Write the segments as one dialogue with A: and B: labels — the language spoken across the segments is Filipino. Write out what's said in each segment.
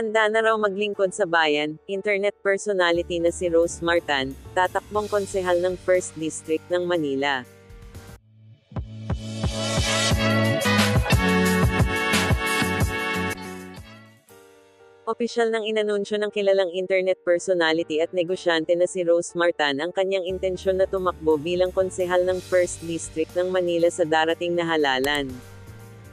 A: Handa na raw maglingkod sa bayan, internet personality na si Rose Martan, tatakbong konsehal ng 1st District ng Manila. Opisyal nang inanunsyo ng kilalang internet personality at negosyante na si Rose Martan ang kanyang intensyon na tumakbo bilang konsehal ng 1st District ng Manila sa darating na halalan.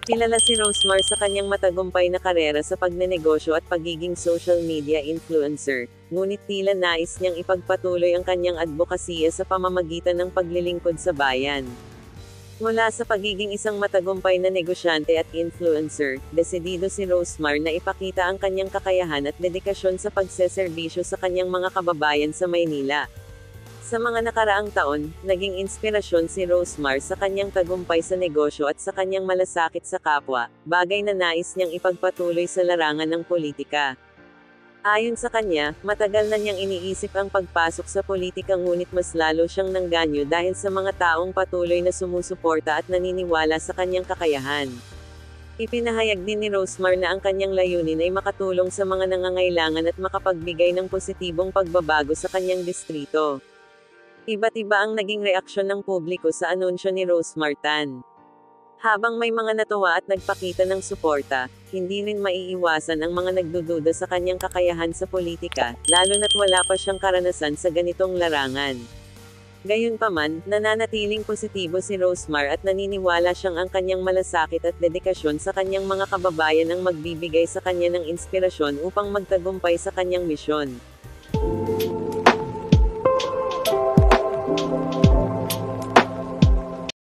A: Kilala si Rosemar sa kanyang matagumpay na karera sa pagnenegosyo at pagiging social media influencer, ngunit tila nais niyang ipagpatuloy ang kanyang advokasya sa pamamagitan ng paglilingkod sa bayan. Mula sa pagiging isang matagumpay na negosyante at influencer, desidido si Rosemar na ipakita ang kanyang kakayahan at dedikasyon sa pagseserbisyo sa kanyang mga kababayan sa Maynila. Sa mga nakaraang taon, naging inspirasyon si Rosemar sa kanyang tagumpay sa negosyo at sa kanyang malasakit sa kapwa, bagay na nais niyang ipagpatuloy sa larangan ng politika. Ayon sa kanya, matagal na niyang iniisip ang pagpasok sa politika ngunit mas lalo siyang nangganyo dahil sa mga taong patuloy na sumusuporta at naniniwala sa kanyang kakayahan. Ipinahayag din ni Rosemar na ang kanyang layunin ay makatulong sa mga nangangailangan at makapagbigay ng positibong pagbabago sa kanyang distrito. Iba't iba ang naging reaksyon ng publiko sa anunsyo ni Rose Martan. Habang may mga natuwa at nagpakita ng suporta, hindi rin maiiwasan ang mga nagdududa sa kanyang kakayahan sa politika, lalo na't wala pa siyang karanasan sa ganitong larangan. Gayunpaman, nananatiling positibo si Rosemar at naniniwala siyang ang kanyang malasakit at dedikasyon sa kanyang mga kababayan ang magbibigay sa kanya ng inspirasyon upang magtagumpay sa kanyang misyon.